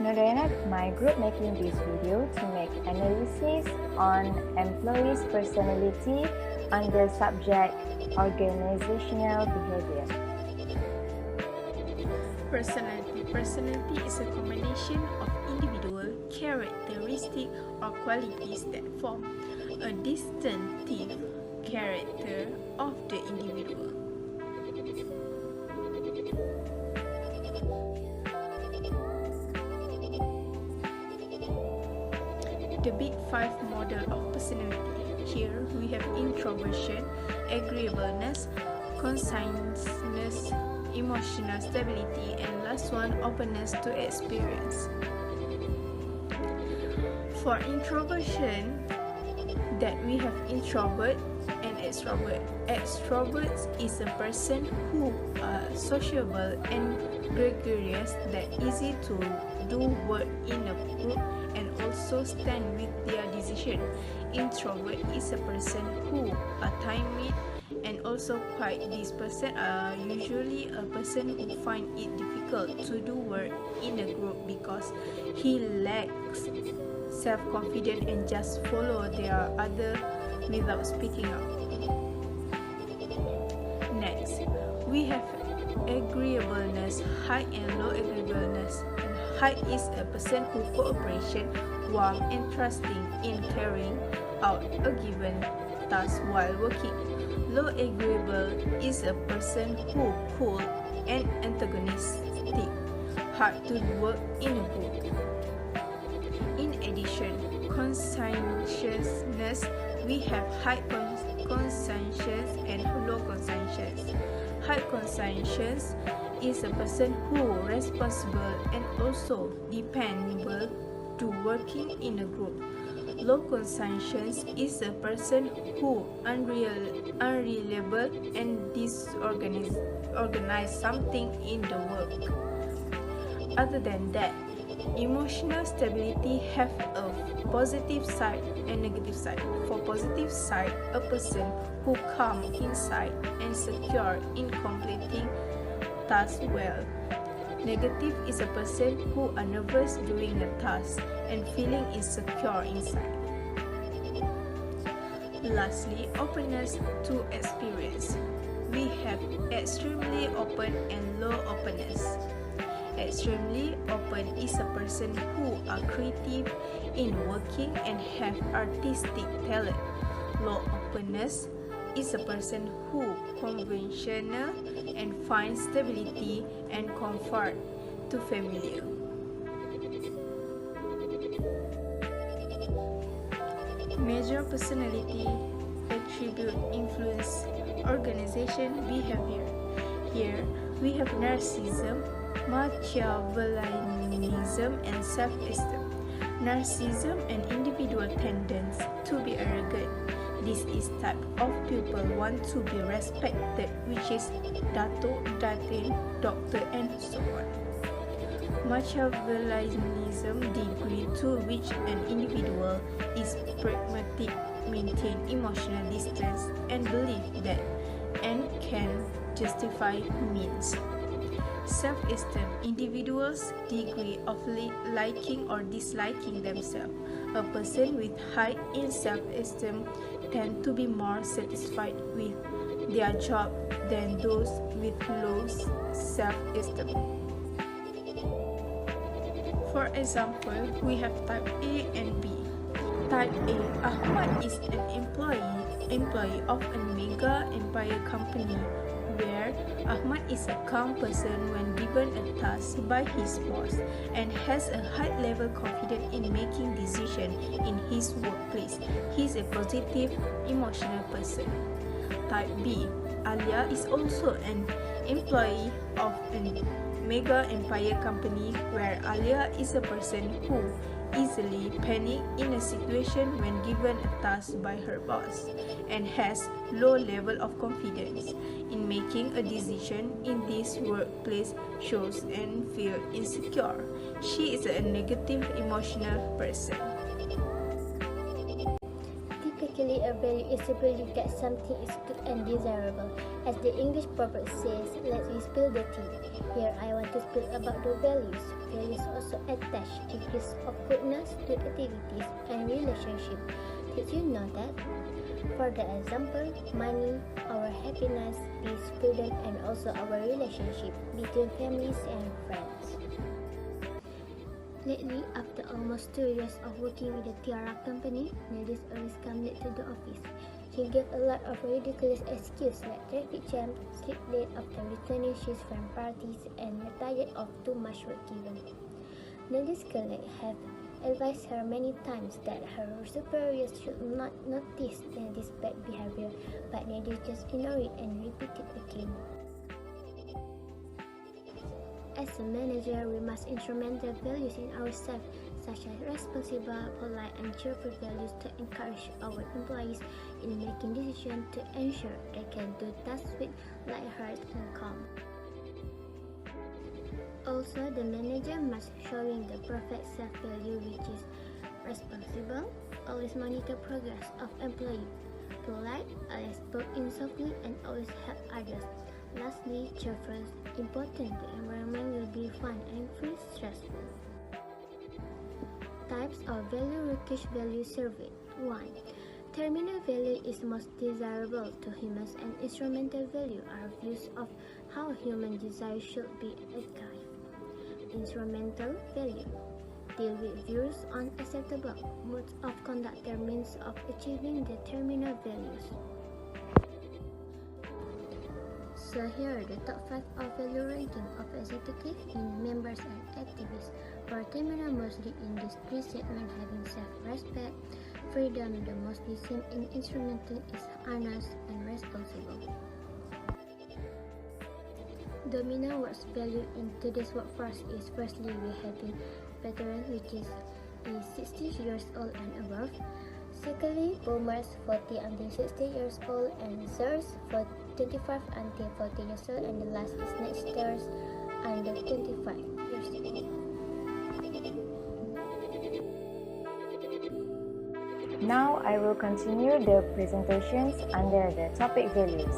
Nureen, my group making this video to make analysis on employees' personality under subject organizational behavior. Personality is a combination of individual characteristics or qualities that form a distinctive character of the individual. The Big Five model of personality. Here we have introversion, agreeableness, conciseness, emotional stability, and last one, openness to experience. For introversion, that we have introvert and extrovert. Extroverts is a person who are sociable and gregarious, that easy to do work in a group and also stand with their decision. Introvert is a person who are timid and also quiet. This person are usually a person who find it difficult to do work in a group because he lacks self-confidence and just follow their other without speaking up. Next, we have agreeableness, high and low agreeableness. High is a person who cooperation, warm and trusting in carrying out a given task while working. Low agreeable is a person who cool and antagonistic, hard to work in a group. In addition, conscientiousness, we have high conscientious and low conscientious. High conscientious is a person who responsible and also dependable to working in a group. Low conscientious is a person who unreliable and disorganized something in the work. Other than that, emotional stability have a positive side and negative side. For positive side, a person who calm inside and secure in completing tasks well. Negative is a person who are nervous doing a task and feeling insecure inside. Lastly, openness to experience. We have extremely open and low openness. Extremely open is a person who are creative in working and have artistic talent. Low openness is a person who conventional and finds stability and comfort too familiar. Major personality attribute influence organization behavior. Here we have narcissism, Machiavellianism, and self-esteem. Narcissism and individual tendency to be arrogant. This is type of people want to be respected, which is Dato, Datin, Doctor, and so on. Machiavellianism degree to which an individual is pragmatic, maintain emotional distance, and believe that end can justify means. Self-esteem, individuals' degree of liking or disliking themselves. A person with high in self-esteem tend to be more satisfied with their job than those with low self-esteem. For example, we have type A and B. Type A, Ahmad is an employee of a mega empire company, where Ahmad is a calm person when given a task by his boss and has a high level confidence in making decisions in his workplace. He is a positive, emotional person. Type B, Alia is also an employee of a mega empire company, where Alia is a person who easily panic in a situation when given a task by her boss and has low level of confidence in making a decision in this workplace, shows and feel insecure. She is a negative emotional person. Typically, a value is a belief that something is good and desirable. As the English proverb says, let's spill the tea. Here I want to spill about the values. values also attach degrees of goodness to activities and relationships. Did you know that? For the example, money, our happiness, peace, freedom, and also our relationship between families and friends. Lately, after almost 2 years of working with the Tiara company, ladies always come late to the office. She gave a lot of ridiculous excuses like traffic jam, sleep late after returning shifts from parties, and tired of too much work given. Nadia's colleagues have advised her many times that her superiors should not notice Nadia's bad behavior, but Nadia just ignored it and repeated again. As a manager, we must instrument the values in ourselves, such as responsible, polite, and cheerful values to encourage our employees in making decisions to ensure they can do tasks with light heart and calm. Also, the manager must showing the perfect self-value, which is responsible, always monitor progress of employee, polite, always spoke in softly and always help others. Lastly, cheerful, important, the environment will be fun and free stressful. Types of value research value survey. 1. Terminal value is most desirable to humans, and instrumental value are views of how human desire should be applied. Instrumental value deal with views on acceptable modes of conduct or means of achieving the terminal values. So here are the top 5 of value ranking of executive in members and activists. For terminal, mostly in these 3 segments having self-respect, freedom, the mostly seen in instrumental is honest and responsible. Dominant works value in today's workforce is firstly we having veteran, which is 60 years old and above. Secondly, boomers 40 until 60 years old, and reserves for 25 until 40 years old, and the last is nexters under 25 years old. Now I will continue the presentations under the topic values.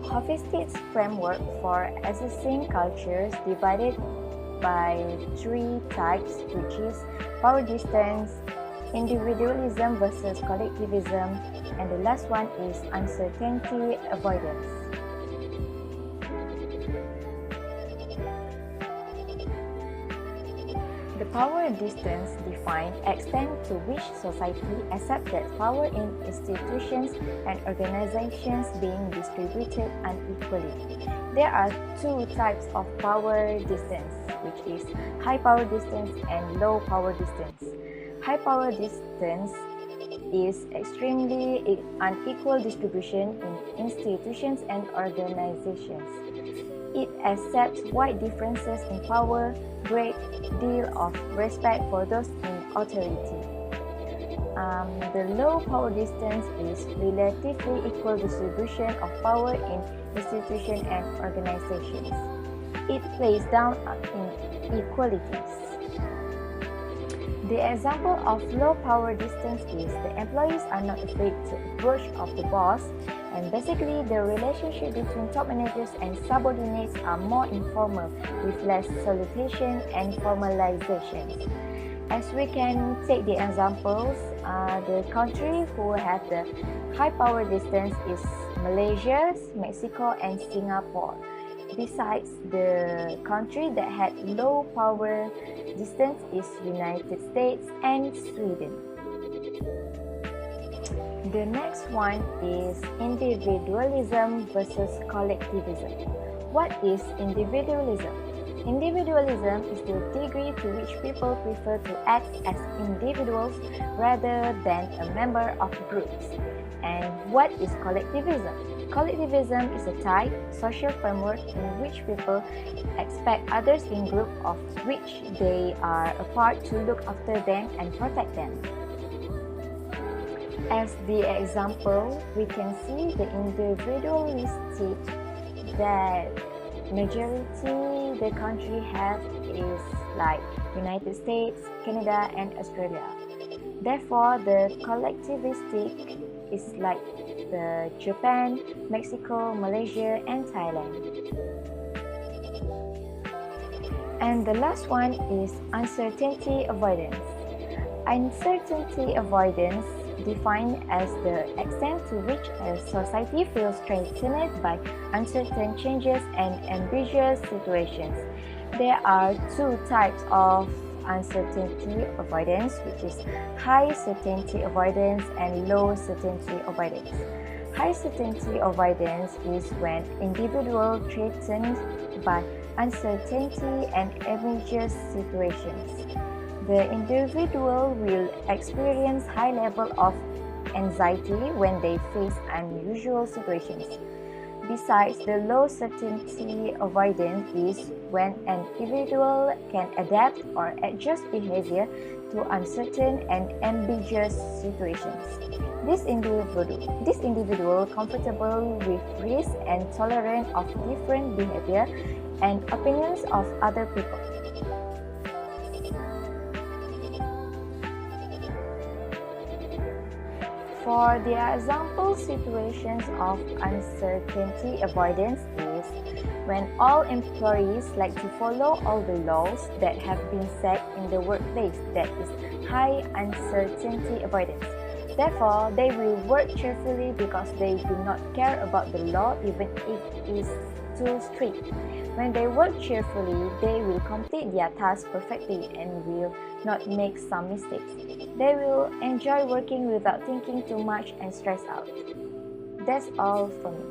Hofstede's framework for assessing cultures divided by 3 types, which is power distance, individualism versus collectivism, and the last one is uncertainty avoidance. The power distance defined extent to which society accepts that power in institutions and organizations being distributed unequally. There are 2 types of power distance, which is high power distance and low power distance. High power distance is extremely unequal distribution in institutions and organizations. It accepts wide differences in power, great deal of respect for those in authority. The low power distance is relatively equal distribution of power in institutions and organizations. It plays down inequalities. The example of low power distance is the employees are not afraid to approach of the boss, and basically the relationship between top managers and subordinates are more informal with less salutation and formalization. As we can take the examples, the country who have the high power distance is Malaysia, Mexico, and Singapore. Besides, the country that had low power distance is United States and Sweden. The next one is individualism versus collectivism. What is individualism? Individualism is the degree to which people prefer to act as individuals rather than a member of groups. And what is collectivism? Collectivism is a type, social framework in which people expect others in group of which they are a part to look after them and protect them. As the example, we can see the individualistic that majority the country have is like United States, Canada, and Australia. Therefore, the collectivistic is like the Japan, Mexico, Malaysia, and Thailand. And the last one is uncertainty avoidance. Uncertainty avoidance defined as the extent to which a society feels threatened by uncertain changes and ambiguous situations. There are two types of uncertainty avoidance, which is high certainty avoidance and low certainty avoidance. High certainty avoidance is when individuals threatened by uncertainty and ambiguous situations. The individual will experience high level of anxiety when they face unusual situations. Besides, the low certainty avoidance is when an individual can adapt or adjust behavior to uncertain and ambiguous situations. This individual comfortable with risk and tolerant of different behavior and opinions of other people. For the example situations of uncertainty avoidance is when all employees like to follow all the laws that have been set in the workplace. That is high uncertainty avoidance. Therefore, they will work cheerfully because they do not care about the law even if it is too strict. When they work cheerfully, they will complete their task perfectly and will not make some mistakes. They will enjoy working without thinking too much and stress out. That's all for me.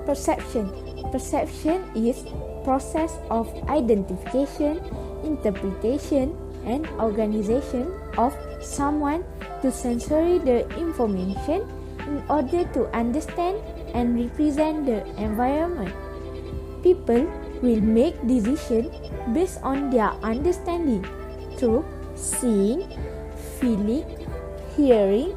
Perception. Perception is process of identification, interpretation, and organization of someone to sensory the information in order to understand and represent the environment. People will make decisions based on their understanding through seeing, feeling, hearing,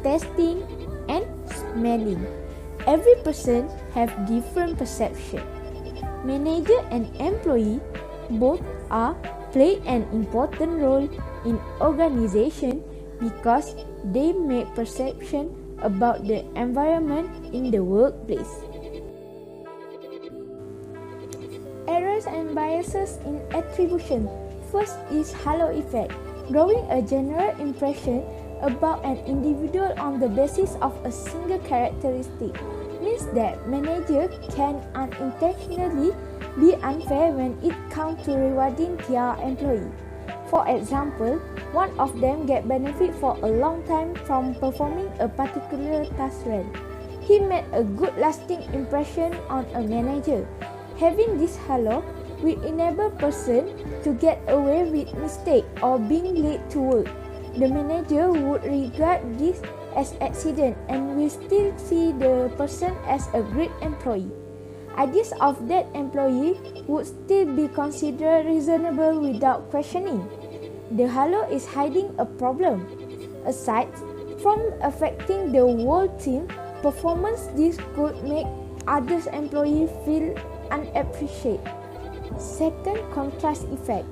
tasting, and smelling. Every person have different perception. Manager and employee both play an important role in organization because they make perception about the environment in the workplace. Errors and biases in attribution. First is halo effect, drawing a general impression about an individual on the basis of a single characteristic. Means that manager can unintentionally be unfair when it comes to rewarding their employee. For example, one of them get benefit for a long time from performing a particular task well. He made a good lasting impression on a manager. Having this halo will enable person to get away with mistake or being late to work. The manager would regard this as accident and will still see the person as a great employee. Ideas of that employee would still be considered reasonable without questioning. The halo is hiding a problem. Aside from affecting the whole team performance, this could make other employees feel unappreciated. Second, contrast effect.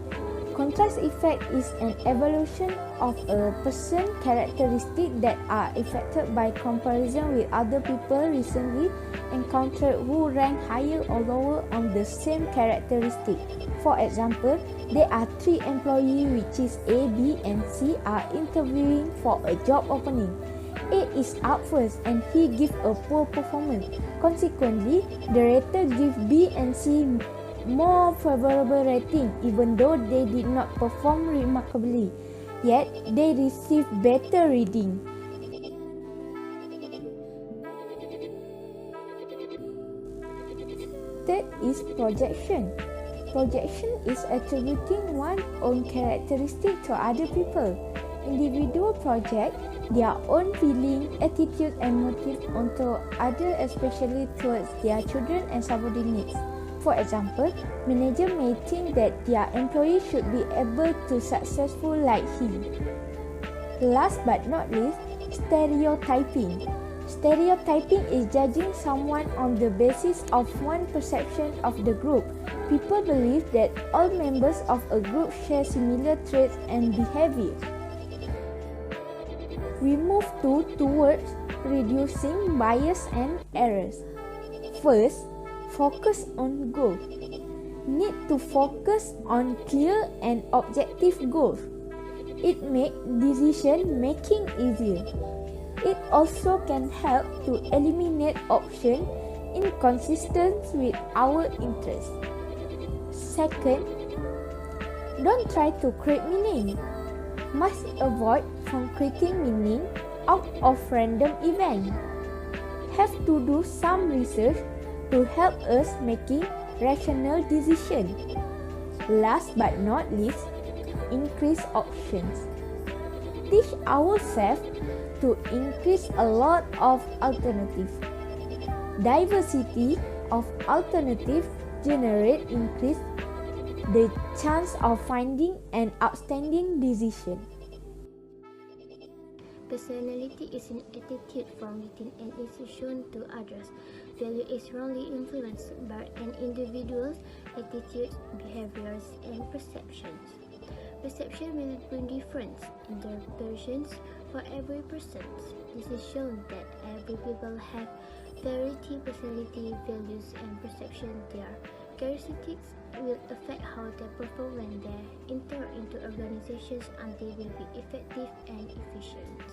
Contrast effect is an evolution of a person's characteristics that are affected by comparison with other people recently encountered who rank higher or lower on the same characteristic. For example, there are 3 employees which is A, B and C are interviewing for a job opening. A is up first and he gives a poor performance. Consequently, the rater gives B and C more favorable rating even though they did not perform remarkably, yet they receive better reading. Third is projection. Projection is attributing one's own characteristic to other people. Individual project their own feeling, attitude and motive onto others, especially towards their children and subordinates. For example, manager may think that their employee should be able to successful like him. Last but not least, stereotyping. Stereotyping is judging someone on the basis of one perception of the group. People believe that all members of a group share similar traits and behavior. We move towards reducing bias and errors. First, focus on goals. Need to focus on clear and objective goals. It makes decision making easier. It also can help to eliminate options inconsistent with our interests. Second, don't try to create meaning. Must avoid from creating meaning out of random event. Have to do some research to help us making rational decision. Last but not least, increase options. Teach ourselves to increase a lot of alternatives. Diversity of alternatives generate increase the chance of finding an outstanding decision. Personality is an attitude from within an institution to others. Value is strongly influenced by an individual's attitudes, behaviors, and perceptions. Perception will bring different interpretations for every person. This is shown that every people have variety, personality, values, and perception. Their characteristics will affect how they perform when they enter into organizations, and they will be effective and efficient.